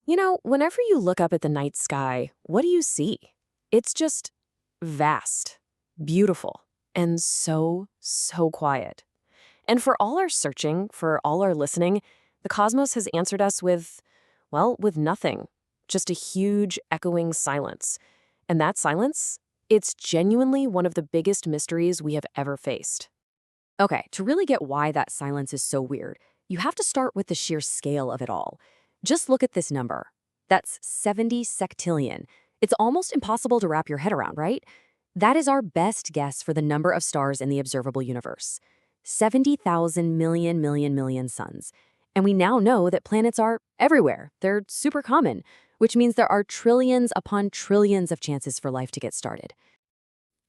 Whenever you look up at the night sky, what do you see? It's just vast, beautiful, and so quiet. And for all our searching, for all our listening, the cosmos has answered us with nothing. Just a huge, echoing silence. And that silence, it's genuinely one of the biggest mysteries we have ever faced. Okay, to really get why that silence is so weird, you have to start with the sheer scale of it all. Just look at this number. That's 70 sectillion. It's almost impossible to wrap your head around, right? That is our best guess for the number of stars in the observable universe. 70,000 million suns. And we now know that planets are everywhere. They're super common, which means there are trillions upon trillions of chances for life to get started.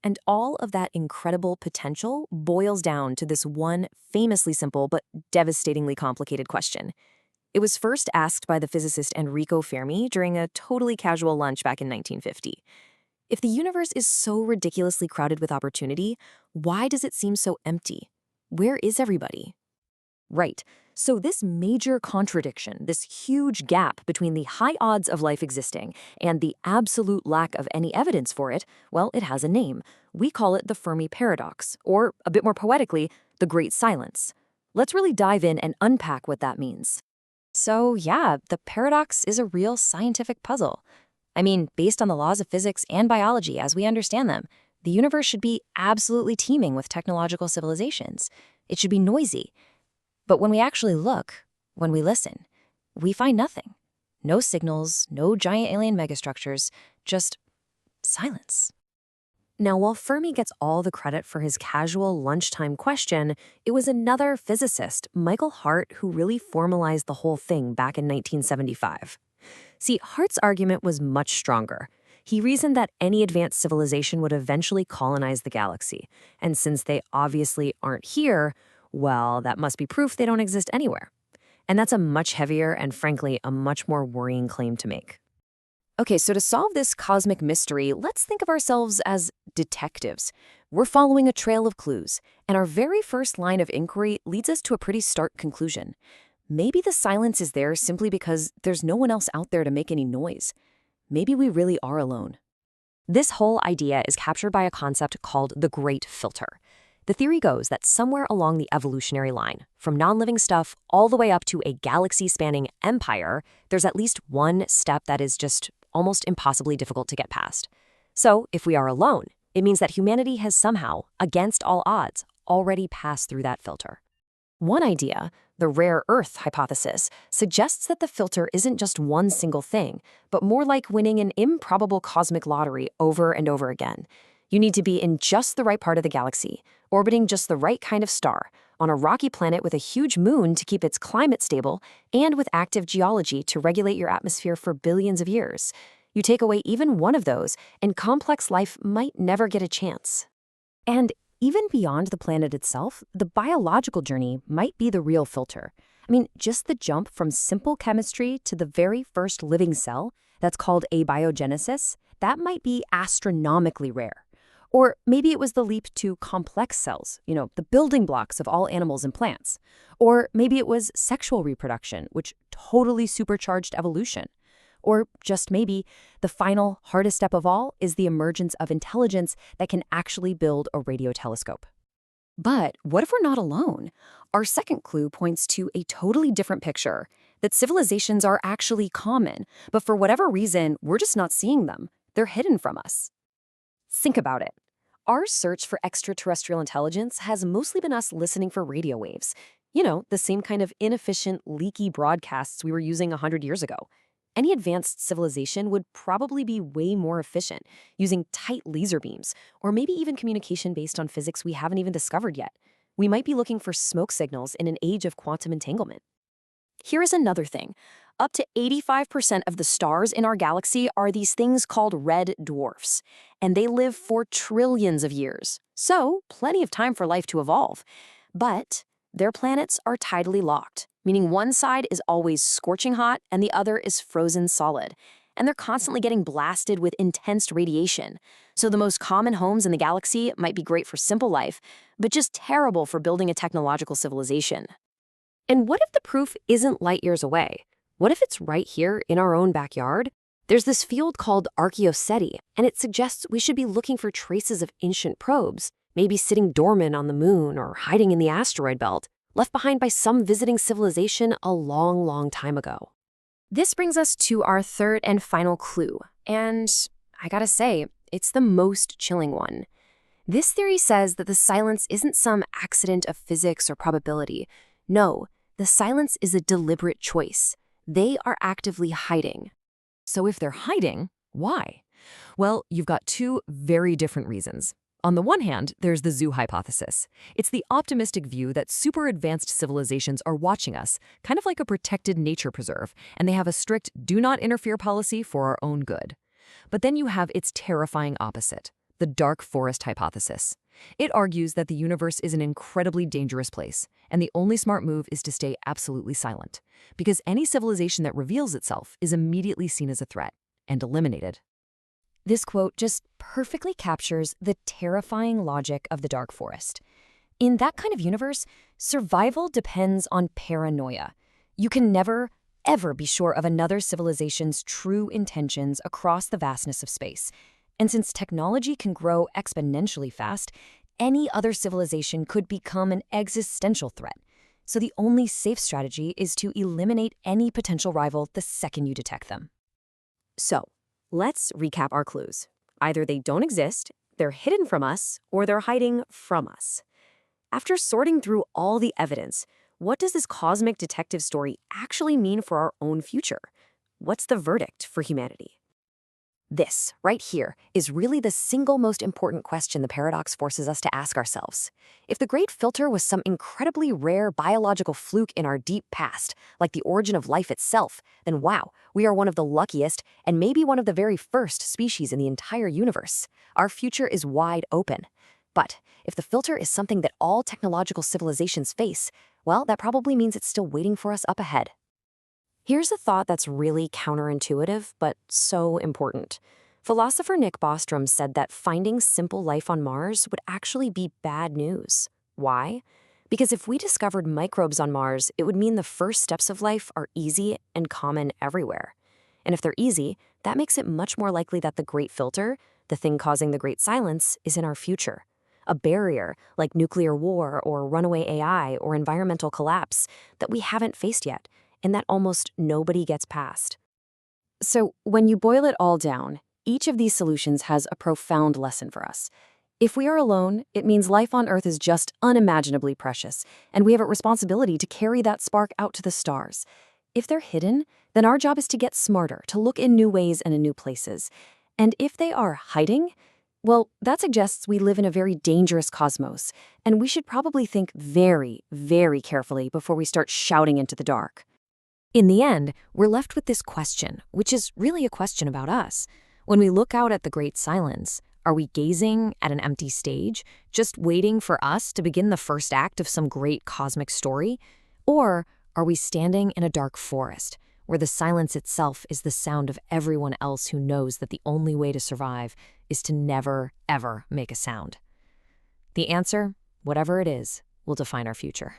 And all of that incredible potential boils down to this one famously simple but devastatingly complicated question. It was first asked by the physicist Enrico Fermi during a totally casual lunch back in 1950. If the universe is so ridiculously crowded with opportunity, why does it seem so empty? Where is everybody? Right. So this major contradiction, this huge gap between the high odds of life existing and the absolute lack of any evidence for it, well, it has a name. We call it the Fermi paradox, or a bit more poetically, the Great Silence. Let's really dive in and unpack what that means. So yeah, the paradox is a real scientific puzzle. I mean, based on the laws of physics and biology as we understand them, the universe should be absolutely teeming with technological civilizations. It should be noisy. But when we actually look, when we listen, we find nothing. No signals, no giant alien megastructures, just silence. Now, while Fermi gets all the credit for his casual lunchtime question, it was another physicist, Michael Hart, who really formalized the whole thing back in 1975. See, Hart's argument was much stronger. He reasoned that any advanced civilization would eventually colonize the galaxy, and since they obviously aren't here, well, that must be proof they don't exist anywhere. And that's a much heavier and, frankly, a much more worrying claim to make. Okay, so to solve this cosmic mystery, let's think of ourselves as detectives. We're following a trail of clues, and our very first line of inquiry leads us to a pretty stark conclusion. Maybe the silence is there simply because there's no one else out there to make any noise. Maybe we really are alone. This whole idea is captured by a concept called the Great Filter. The theory goes that somewhere along the evolutionary line, from non-living stuff all the way up to a galaxy-spanning empire, there's at least one step that is just almost impossibly difficult to get past. So, if we are alone, it means that humanity has somehow, against all odds, already passed through that filter. One idea, the rare Earth hypothesis, suggests that the filter isn't just one single thing, but more like winning an improbable cosmic lottery over and over again. You need to be in just the right part of the galaxy, orbiting just the right kind of star, on a rocky planet with a huge moon to keep its climate stable, and with active geology to regulate your atmosphere for billions of years. You take away even one of those, and complex life might never get a chance. And even beyond the planet itself, the biological journey might be the real filter. I mean, just the jump from simple chemistry to the very first living cell, that's called abiogenesis, that might be astronomically rare. Or maybe it was the leap to complex cells, the building blocks of all animals and plants. Or maybe it was sexual reproduction, which totally supercharged evolution. Or just maybe the final, hardest step of all is the emergence of intelligence that can actually build a radio telescope. But what if we're not alone? Our second clue points to a totally different picture, that civilizations are actually common, but for whatever reason, we're just not seeing them. They're hidden from us. Think about it. Our search for extraterrestrial intelligence has mostly been us listening for radio waves. The same kind of inefficient, leaky broadcasts we were using 100 years ago. Any advanced civilization would probably be way more efficient, using tight laser beams, or maybe even communication based on physics we haven't even discovered yet. We might be looking for smoke signals in an age of quantum entanglement. Here is another thing. Up to 85% of the stars in our galaxy are these things called red dwarfs, and they live for trillions of years. So, plenty of time for life to evolve. But their planets are tidally locked, meaning one side is always scorching hot and the other is frozen solid. And they're constantly getting blasted with intense radiation. So the most common homes in the galaxy might be great for simple life, but just terrible for building a technological civilization. And what if the proof isn't light years away? What if it's right here in our own backyard? There's this field called Archaeoceti, and it suggests we should be looking for traces of ancient probes, maybe sitting dormant on the moon or hiding in the asteroid belt, left behind by some visiting civilization a long, long time ago. This brings us to our third and final clue, and I gotta say, it's the most chilling one. This theory says that the silence isn't some accident of physics or probability. No, the silence is a deliberate choice. They are actively hiding. So if they're hiding, why? Well, you've got two very different reasons. On the one hand, there's the zoo hypothesis. It's the optimistic view that super advanced civilizations are watching us, kind of like a protected nature preserve, and they have a strict do not interfere policy for our own good. But then you have its terrifying opposite, the dark forest hypothesis. It argues that the universe is an incredibly dangerous place, and the only smart move is to stay absolutely silent, because any civilization that reveals itself is immediately seen as a threat and eliminated. This quote just perfectly captures the terrifying logic of the dark forest. In that kind of universe, survival depends on paranoia. You can never, ever be sure of another civilization's true intentions across the vastness of space. And since technology can grow exponentially fast, any other civilization could become an existential threat. So the only safe strategy is to eliminate any potential rival the second you detect them. So, let's recap our clues. Either they don't exist, they're hidden from us, or they're hiding from us. After sorting through all the evidence, what does this cosmic detective story actually mean for our own future? What's the verdict for humanity? This, right here, is really the single most important question the paradox forces us to ask ourselves. If the Great Filter was some incredibly rare biological fluke in our deep past, like the origin of life itself, then wow, we are one of the luckiest and maybe one of the very first species in the entire universe. Our future is wide open. But if the filter is something that all technological civilizations face, well, that probably means it's still waiting for us up ahead. Here's a thought that's really counterintuitive, but so important. Philosopher Nick Bostrom said that finding simple life on Mars would actually be bad news. Why? Because if we discovered microbes on Mars, it would mean the first steps of life are easy and common everywhere. And if they're easy, that makes it much more likely that the Great Filter, the thing causing the Great Silence, is in our future. A barrier, like nuclear war or runaway AI or environmental collapse, that we haven't faced yet, and that almost nobody gets past. So when you boil it all down, each of these solutions has a profound lesson for us. If we are alone, it means life on Earth is just unimaginably precious, and we have a responsibility to carry that spark out to the stars. If they're hidden, then our job is to get smarter, to look in new ways and in new places. And if they are hiding, well, that suggests we live in a very dangerous cosmos, and we should probably think very, very carefully before we start shouting into the dark. In the end, we're left with this question, which is really a question about us. When we look out at the Great Silence, are we gazing at an empty stage, just waiting for us to begin the first act of some great cosmic story? Or are we standing in a dark forest, where the silence itself is the sound of everyone else who knows that the only way to survive is to never, ever make a sound? The answer, whatever it is, will define our future.